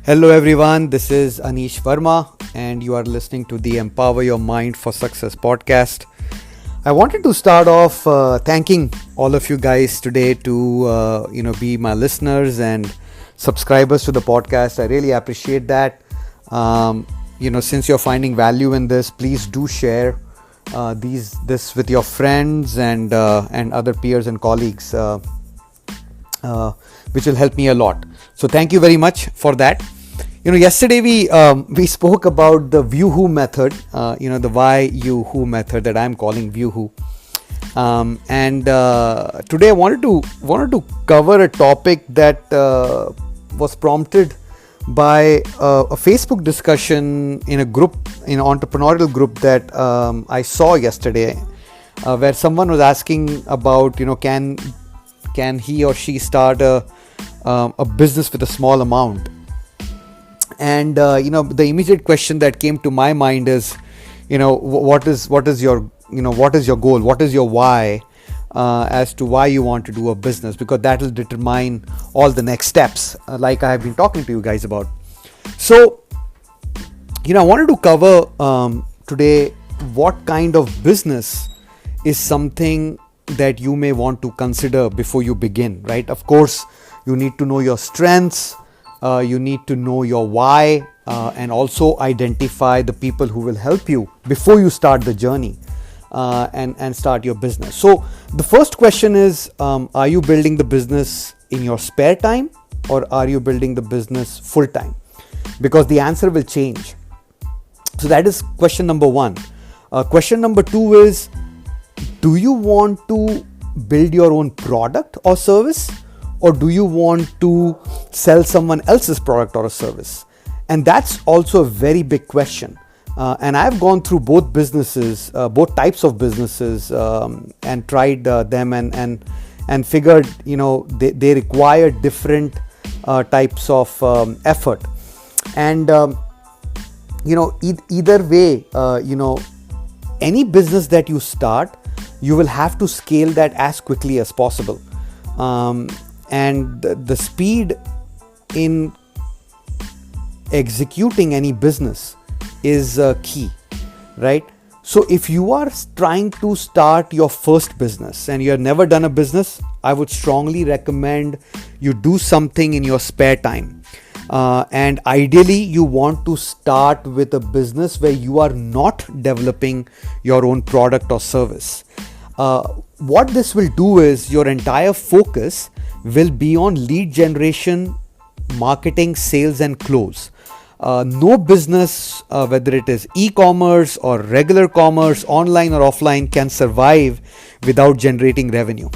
Hello everyone, this is Anish Verma and you are listening to the Empower Your Mind for Success podcast. I wanted to start off thanking all of you guys today to be my listeners and subscribers to the podcast. I really appreciate that. Since you're finding value in this, please do share this with your friends and other peers and colleagues, which will help me a lot. So thank you very much for that. Yesterday we spoke about the view who method, the why you who method that I'm calling view who, and today I wanted to cover a topic that was prompted by a Facebook discussion in a group, in an entrepreneurial group that I saw yesterday, where someone was asking about can he or she start a business with a small amount. And the immediate question that came to my mind is, what is your goal, what is your why, as to why you want to do a business, because that will determine all the next steps, like I have been talking to you guys about. So I wanted to cover today what kind of business is something that you may want to consider before you begin, right? Of course, you need to know your strengths. You need to know your why, and also identify the people who will help you before you start the journey and start your business. So the first question is, are you building the business in your spare time, or are you building the business full time? Because the answer will change. So that is question number one. Question number two is, do you want to build your own product or service? Or do you want to sell someone else's product or a service? And that's also a very big question. And I've gone through both businesses, both types of businesses, and tried them and figured, they require different types of effort. And, either way, any business that you start, you will have to scale that as quickly as possible. And the speed in executing any business is key, right? So if you are trying to start your first business and you have never done a business, I would strongly recommend you do something in your spare time. And ideally, you want to start with a business where you are not developing your own product or service. What this will do is your entire focus will be on lead generation, marketing, sales, and close. No business, whether it is e-commerce or regular commerce, online or offline, can survive without generating revenue.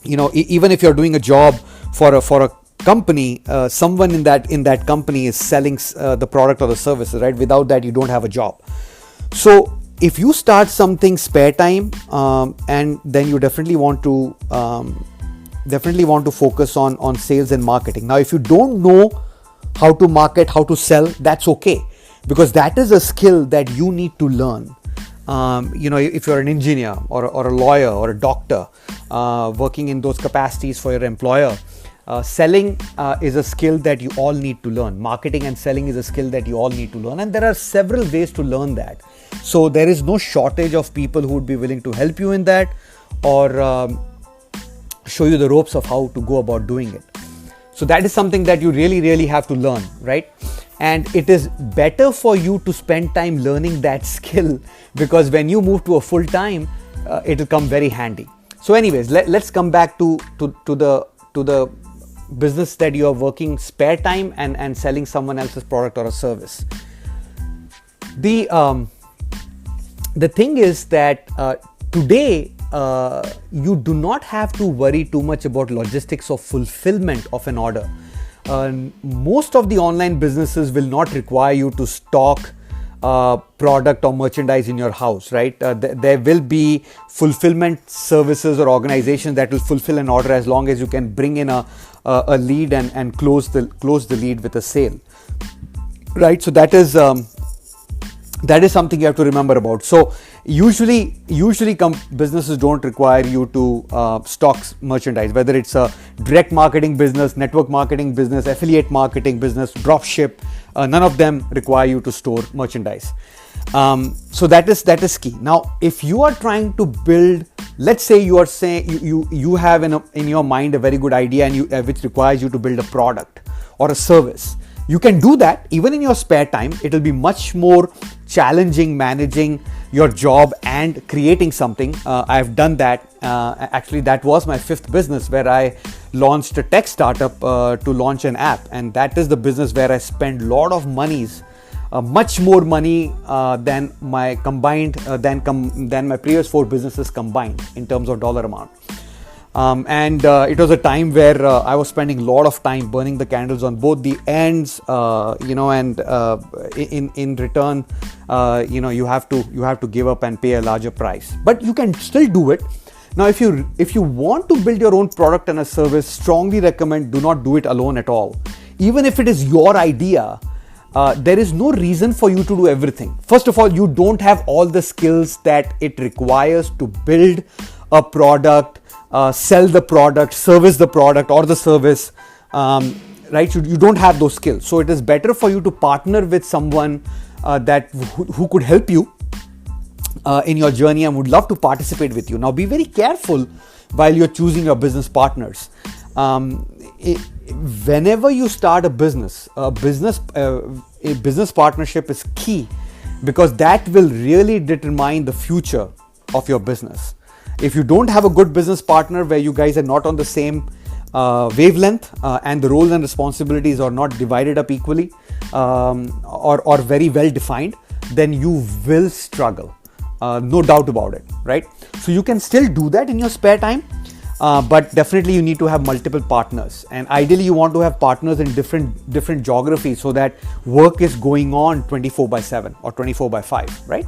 Even if you're doing a job for a company, someone in that company is selling the product or the services, right? Without that, you don't have a job. So if you start something spare time, and then you definitely want to focus on sales and marketing. Now, if you don't know how to market, how to sell, that's okay, because that is a skill that you need to learn. If you're an engineer or a lawyer or a doctor, working in those capacities for your employer, selling is a skill that you all need to learn. Marketing and selling is a skill that you all need to learn, and there are several ways to learn that. So there is no shortage of people who would be willing to help you in that, or show you the ropes of how to go about doing it. So that is something that you really, really have to learn, right? And it is better for you to spend time learning that skill, because when you move to a full time, it will come very handy. So anyways, let's come back to the business that you are working spare time and selling someone else's product or a service. The thing is that today, you do not have to worry too much about logistics or fulfillment of an order. Most of the online businesses will not require you to stock product or merchandise in your house, right? There will be fulfillment services or organizations that will fulfill an order as long as you can bring in a lead and close the lead with a sale, right? So that is That is something you have to remember about. So usually businesses don't require you to stock merchandise, whether it's a direct marketing business, network marketing business, affiliate marketing business, drop ship. None of them require you to store merchandise. So that is key. Now, if you are trying to build, let's say you are saying you have in your mind a very good idea and which requires you to build a product or a service. You can do that even in your spare time. It will be much more challenging managing your job and creating something. I've done that. Actually, that was my 5th business, where I launched a tech startup to launch an app, and that is the business where I spend a lot of monies, much more money than my combined than my previous 4 businesses combined in terms of dollar amount. And it was a time where I was spending a lot of time burning the candles on both the ends, and in return, you have to give up and pay a larger price. But you can still do it. Now, if you want to build your own product and a service, strongly recommend do not do it alone at all. Even if it is your idea, there is no reason for you to do everything. First of all, you don't have all the skills that it requires to build a product, sell the product, service the product or the service, right? You don't have those skills. So it is better for you to partner with someone who could help you in your journey and would love to participate with you. Now, be very careful while you're choosing your business partners. Whenever you start a business partnership is key, because that will really determine the future of your business. If you don't have a good business partner where you guys are not on the same wavelength and the roles and responsibilities are not divided up equally or very well defined, then you will struggle. No doubt about it, right? So you can still do that in your spare time, but definitely you need to have multiple partners, and ideally you want to have partners in different geographies so that work is going on 24/7 or 24/5, right?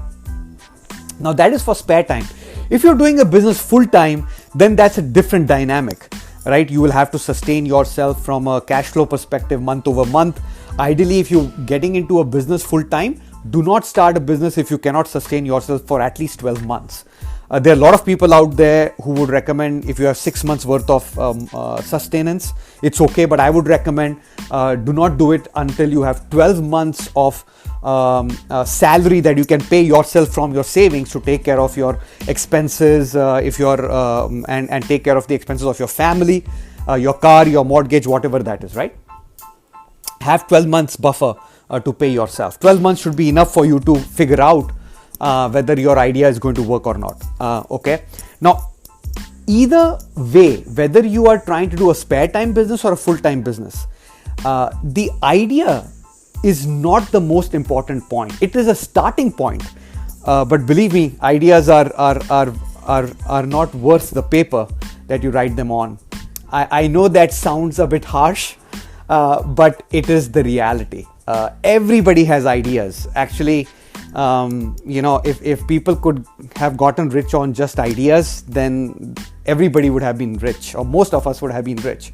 Now that is for spare time. If you're doing a business full time, then that's a different dynamic, right? You will have to sustain yourself from a cash flow perspective month over month. Ideally, if you're getting into a business full time, do not start a business if you cannot sustain yourself for at least 12 months. There are a lot of people out there who would recommend if you have 6 months worth of sustenance, it's okay. But I would recommend do not do it until you have 12 months of salary that you can pay yourself from your savings to take care of your expenses, and take care of the expenses of your family, your car, your mortgage, whatever that is, right? Have 12 months buffer to pay yourself. 12 months should be enough for you to figure out whether your idea is going to work or not. Okay. Now, either way, whether you are trying to do a spare time business or a full-time business, the idea is not the most important point. It is a starting point. But believe me, ideas are not worth the paper that you write them on. I know that sounds a bit harsh, but it is the reality. Everybody has ideas. Actually, if people could have gotten rich on just ideas, then everybody would have been rich, or most of us would have been rich.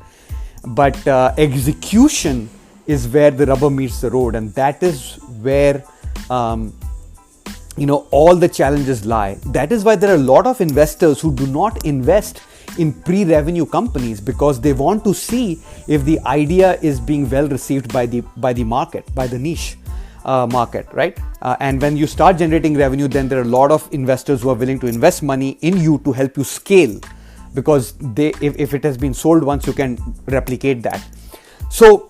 But execution is where the rubber meets the road, and that is where all the challenges lie. That is why there are a lot of investors who do not invest in pre-revenue companies, because they want to see if the idea is being well received by the market, by the niche market, right? And when you start generating revenue, then there are a lot of investors who are willing to invest money in you to help you scale, because if it has been sold once, you can replicate that. So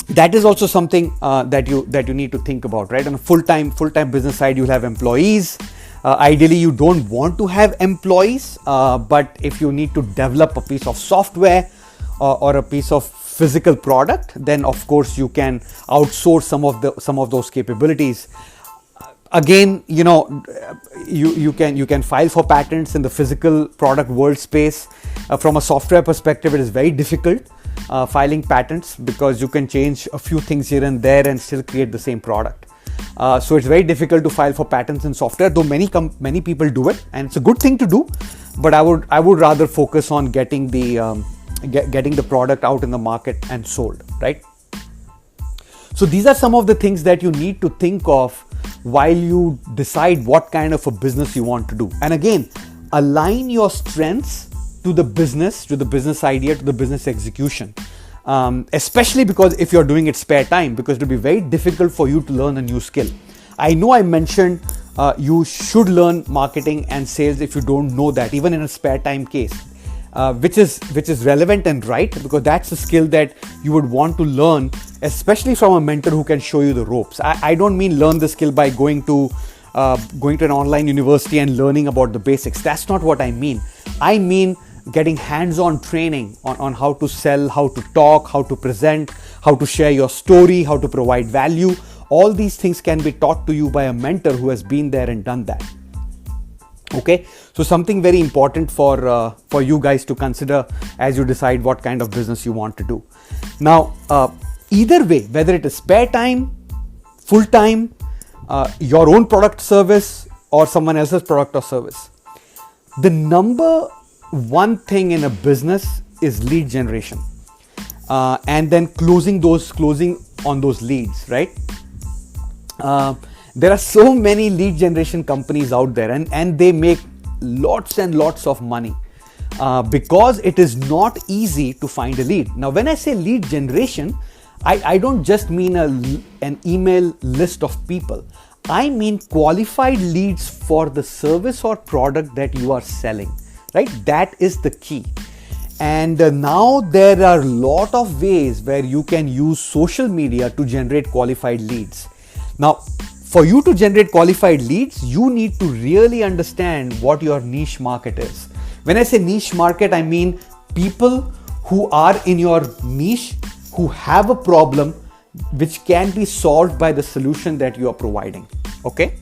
that is also something that you need to think about, right? On a full-time business side, you'll have employees. Ideally, you don't want to have employees, but if you need to develop a piece of software or a piece of physical product, then of course you can outsource some of those capabilities. Again, you can file for patents in the physical product world space. From a software perspective, it is very difficult filing patents, because you can change a few things here and there and still create the same product. So it's very difficult to file for patents in software, though many people do it, and it's a good thing to do. But I would rather focus on getting the product out in the market and sold, right? So these are some of the things that you need to think of while you decide what kind of a business you want to do. And again, align your strengths to the business idea, to the business execution. Especially because if you're doing it spare time, because it will be very difficult for you to learn a new skill. I know I mentioned you should learn marketing and sales if you don't know that, even in a spare time case, which is relevant and right, because that's a skill that you would want to learn, especially from a mentor who can show you the ropes. I don't mean learn the skill by going to an online university and learning about the basics. That's not what I mean. I mean getting hands-on training on how to sell, how to talk, how to present, how to share your story, how to provide value. All these things can be taught to you by a mentor who has been there and done that. Okay, so something very important for you guys to consider as you decide what kind of business you want to do. Now, either way, whether it is spare time, full time, your own product service, or someone else's product or service, the number one thing in a business is lead generation, and then closing on those leads, right? There are so many lead generation companies out there, and they make lots and lots of money because it is not easy to find a lead. Now, when I say lead generation, I don't just mean an email list of people. I mean qualified leads for the service or product that you are selling, right? That is the key. And now there are a lot of ways where you can use social media to generate qualified leads. Now, for you to generate qualified leads, you need to really understand what your niche market is. When I say niche market, I mean people who are in your niche, who have a problem which can be solved by the solution that you are providing. Okay?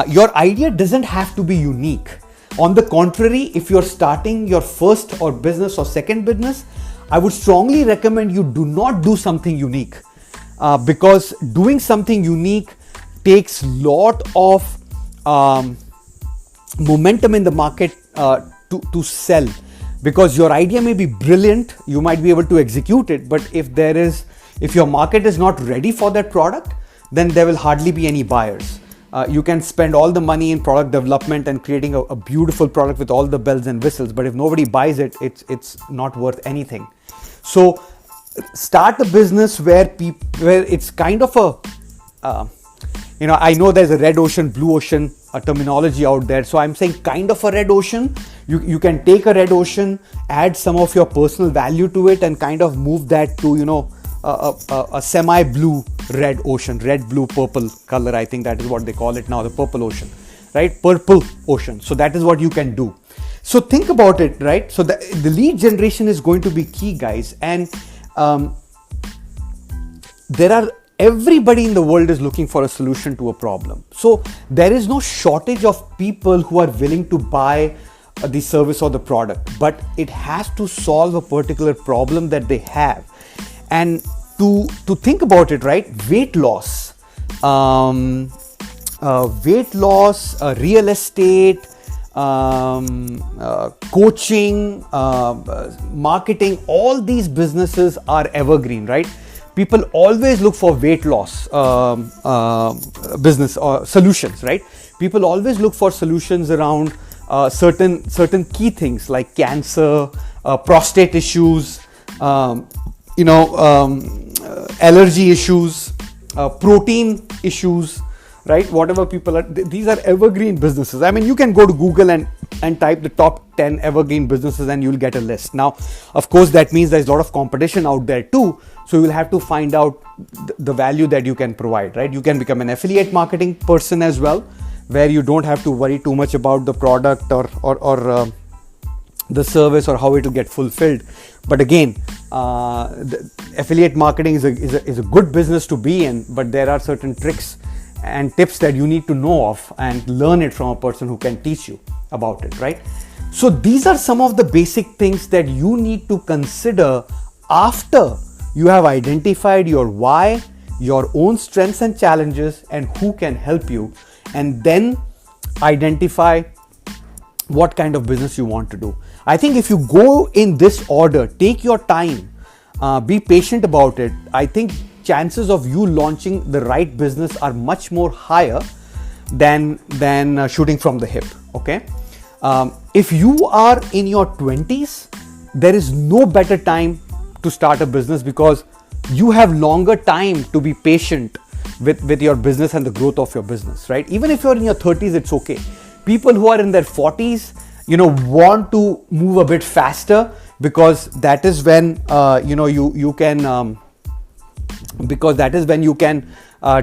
Your idea doesn't have to be unique. On the contrary, if you're starting your first or business or second business, I would strongly recommend you do not do something unique, because doing something unique takes lot of momentum in the market to sell, because your idea may be brilliant, you might be able to execute it, but if your market is not ready for that product, then there will hardly be any buyers. You can spend all the money in product development and creating a beautiful product with all the bells and whistles, but if nobody buys it, it's not worth anything. So start a business where it's kind of a I know there's a red ocean, blue ocean terminology out there. So I'm saying kind of a red ocean. You can take a red ocean, add some of your personal value to it, and kind of move that to a semi-blue red ocean, red, blue, purple color. I think that is what they call it now, the purple ocean, right? Purple ocean. So that is what you can do. So think about it, right? So the lead generation is going to be key, guys. And everybody in the world is looking for a solution to a problem. So there is no shortage of people who are willing to buy the service or the product, but it has to solve a particular problem that they have. And to think about it, right? Weight loss, real estate, coaching, marketing, all these businesses are evergreen, right? People always look for weight loss business or solutions, right? People always look for solutions around certain key things like cancer, prostate issues, allergy issues, protein issues, right? Whatever people are, these are evergreen businesses. I mean, you can go to Google and type the top 10 evergreen businesses and you'll get a list. Now, of course, that means there's a lot of competition out there too. So you'll have to find out the value that you can provide, right? You can become an affiliate marketing person as well, where you don't have to worry too much about the product or the service or how it will get fulfilled. But again, the affiliate marketing is a good business to be in, but there are certain tricks and tips that you need to know of and learn it from a person who can teach you about it, right? So these are some of the basic things that you need to consider after you have identified your why, your own strengths and challenges, and who can help you, and then identify what kind of business you want to do. I think if you go in this order, take your time, be patient about it. I think chances of you launching the right business are much more higher than shooting from the hip. Okay, if you are in your 20s, there is no better time to start a business because you have longer time to be patient with your business and the growth of your business, right? Even if you're in your 30s, it's okay. People who are in their 40s, want to move a bit faster because that is when you can because that is when you can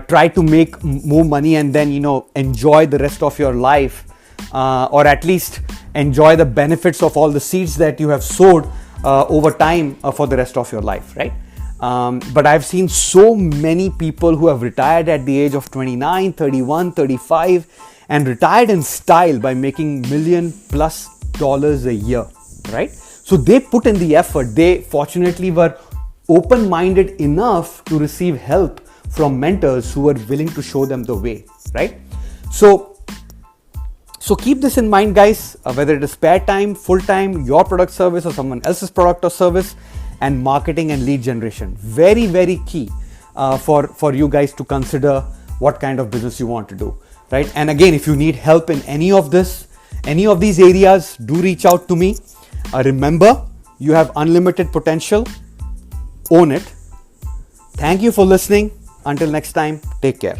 try to make more money and then enjoy the rest of your life, or at least enjoy the benefits of all the seeds that you have sowed over time for the rest of your life, right? But I've seen so many people who have retired at the age of 29, 31, 35 and retired in style by making $1 million+ a year, right? So they put in the effort. They fortunately were open-minded enough to receive help from mentors who were willing to show them the way, right? So keep this in mind, guys, whether it is spare time, full time, your product service or someone else's product or service, and marketing and lead generation. Very, very key for you guys to consider what kind of business you want to do, right? And again, if you need help in any of these areas, do reach out to me. Remember, you have unlimited potential. Own it. Thank you for listening. Until next time, take care.